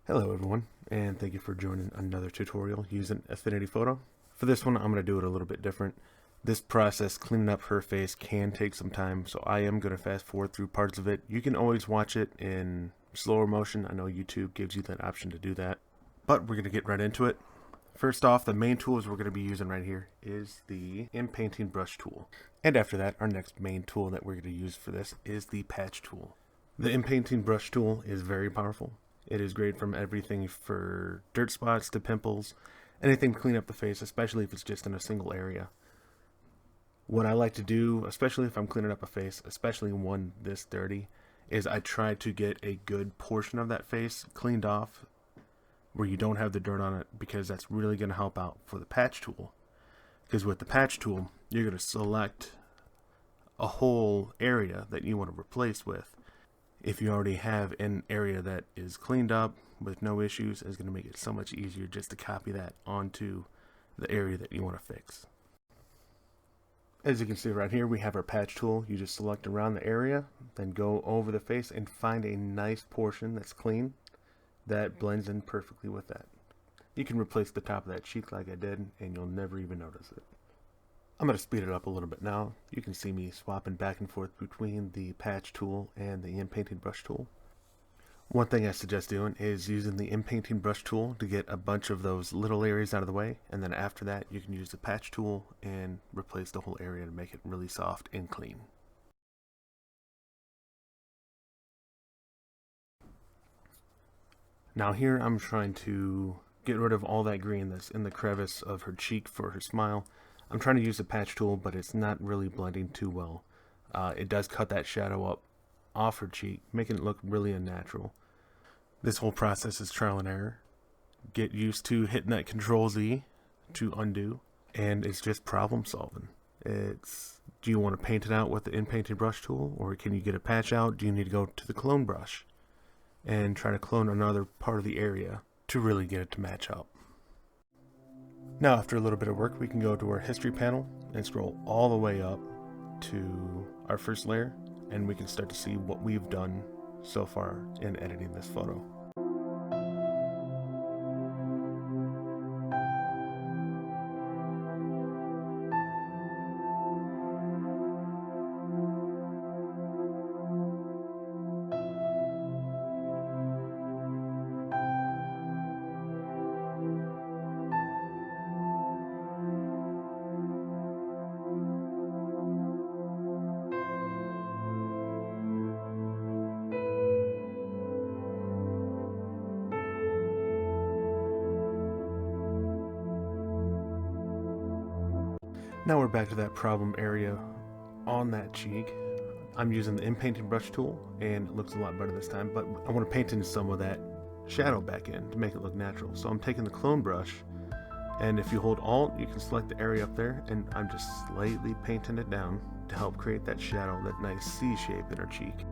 Hello everyone, and thank you for joining another tutorial using Affinity Photo. For this one, I'm going to do it a little bit different. This process, cleaning up her face, can take some time, so I am going to fast forward through parts of it. You can always watch it in slower motion. I know YouTube gives you that option to do that. But we're going to get right into it. First off, the main tools we're going to be using right here is the inpainting brush tool. And after that, our next main tool that we're going to use for this is the patch tool. The inpainting brush tool is very powerful. It is great from everything for dirt spots to pimples, anything to clean up the face, especially if it's just in a single area. What I like to do, especially if I'm cleaning up a face, especially one this dirty, is I try to get a good portion of that face cleaned off where you don't have the dirt on it, because that's really going to help out for the patch tool. Because with the patch tool, you're going to select a whole area that you want to replace with. If you already have an area that is cleaned up with no issues, it's going to make it so much easier just to copy that onto the area that you want to fix. As you can see right here, we have our patch tool. You just select around the area, then go over the face and find a nice portion that's clean that blends in perfectly with that. You can replace the top of that cheek like I did, and you'll never even notice it. I'm going to speed it up a little bit now. You can see me swapping back and forth between the patch tool and the inpainting brush tool. One thing I suggest doing is using the inpainting brush tool to get a bunch of those little areas out of the way, and then after that you can use the patch tool and replace the whole area to make it really soft and clean. Now here I'm trying to get rid of all that green that's in the crevice of her cheek for her smile. I'm trying to use the patch tool, but it's not really blending too well. It does cut that shadow up off her cheek, making it look really unnatural. This whole process is trial and error. Get used to hitting that Control Z to undo, and it's just problem solving. Do you want to paint it out with the inpainted brush tool, or can you get a patch out? Do you need to go to the clone brush and try to clone another part of the area to really get it to match up? Now, after a little bit of work, we can go to our history panel and scroll all the way up to our first layer, and we can start to see what we've done so far in editing this photo. Now we're back to that problem area on that cheek. I'm using the inpainting brush tool, and it looks a lot better this time, but I want to paint in some of that shadow back in to make it look natural. So I'm taking the clone brush, and if you hold Alt, you can select the area up there, and I'm just slightly painting it down to help create that shadow, that nice C shape in her cheek.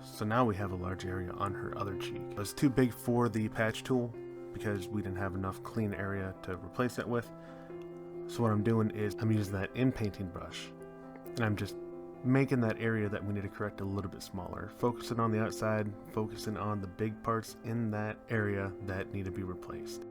So now we have a large area on her other cheek. It was too big for the patch tool because we didn't have enough clean area to replace it with. So what I'm doing is I'm using that inpainting brush, and I'm just making that area that we need to correct a little bit smaller, focusing on the outside, focusing on the big parts in that area that need to be replaced.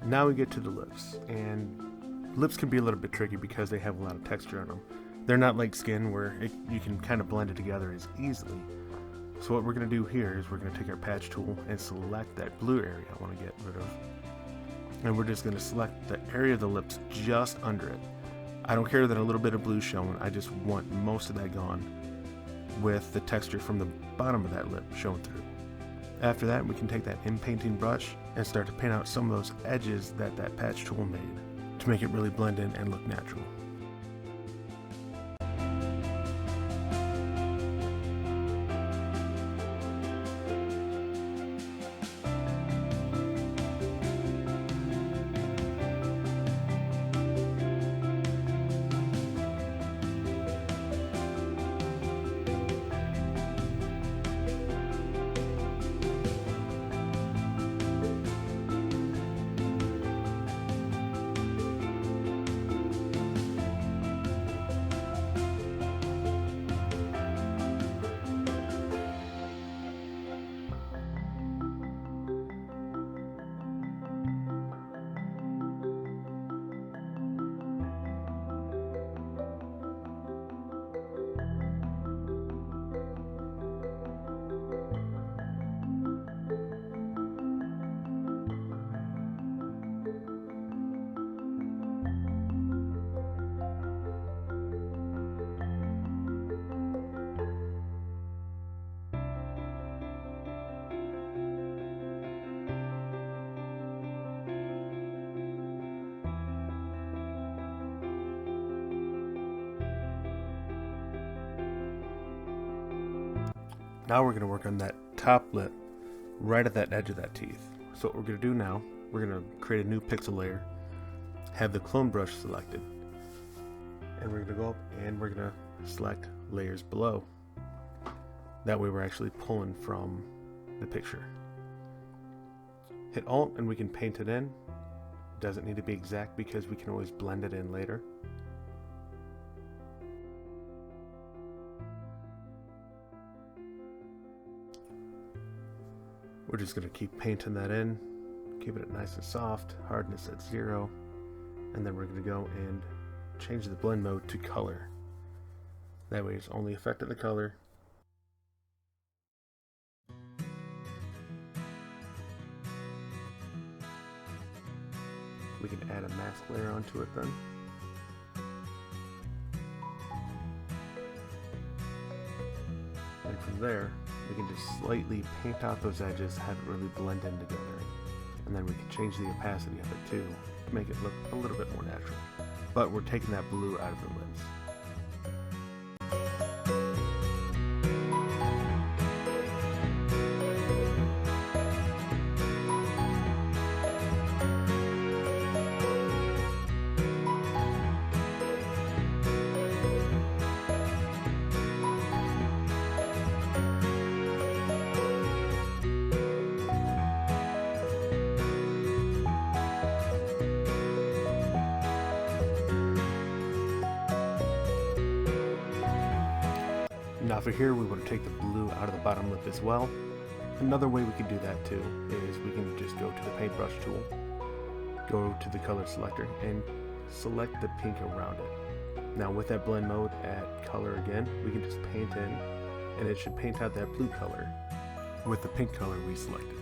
Now we get to the lips, and lips can be a little bit tricky because they have a lot of texture on them. They're not like skin where you can kind of blend it together as easily. So what we're going to do here is we're going to take our patch tool and select that blue area I want to get rid of. And we're just going to select the area of the lips just under it. I don't care that a little bit of blue showing, I just want most of that gone with the texture from the bottom of that lip showing through. After that, we can take that inpainting brush and start to paint out some of those edges that patch tool made to make it really blend in and look natural. Now we're going to work on that top lip right at that edge of that teeth. So what we're going to do now, we're going to create a new pixel layer, have the clone brush selected, and we're going to go up and we're going to select layers below. That way we're actually pulling from the picture. Hit Alt and we can paint it in. Doesn't need to be exact because we can always blend it in later. We're just going to keep painting that in, keeping it nice and soft, hardness at 0, and then we're going to go and change the blend mode to color. That way it's only affecting the color. We can add a mask layer onto it then. And from there, we can just slightly paint out those edges, have it really blend in together. And then we can change the opacity of it too, to make it look a little bit more natural. But we're taking that blue out of the lips. Now for here, we want to take the blue out of the bottom lip as well. Another way we can do that too is we can just go to the paintbrush tool, go to the color selector, and select the pink around it. Now with that blend mode at color again, we can just paint in, and it should paint out that blue color with the pink color we selected.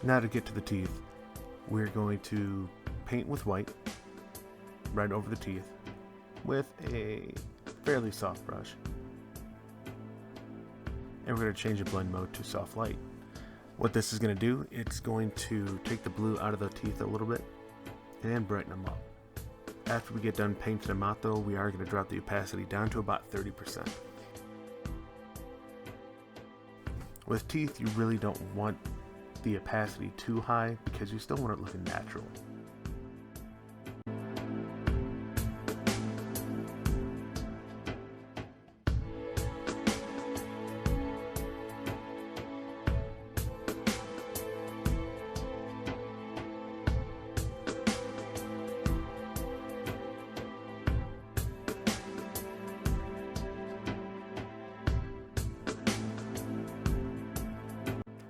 Now to get to the teeth, we're going to paint with white right over the teeth with a fairly soft brush. And we're going to change the blend mode to soft light. What this is going to do, it's going to take the blue out of the teeth a little bit and brighten them up. After we get done painting them out though, we are going to drop the opacity down to about 30%. With teeth, you really don't want the opacity too high because you still want it looking natural.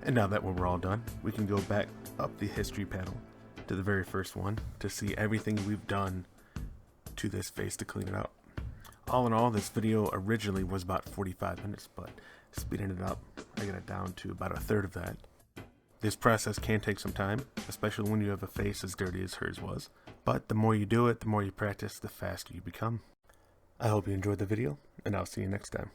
And now that we're all done, we can go back up the history panel to the very first one to see everything we've done to this face to clean it up. All in all, this video originally was about 45 minutes, but speeding it up, I got it down to about a third of that. This process can take some time, especially when you have a face as dirty as hers was. But the more you do it, the more you practice, the faster you become. I hope you enjoyed the video, and I'll see you next time.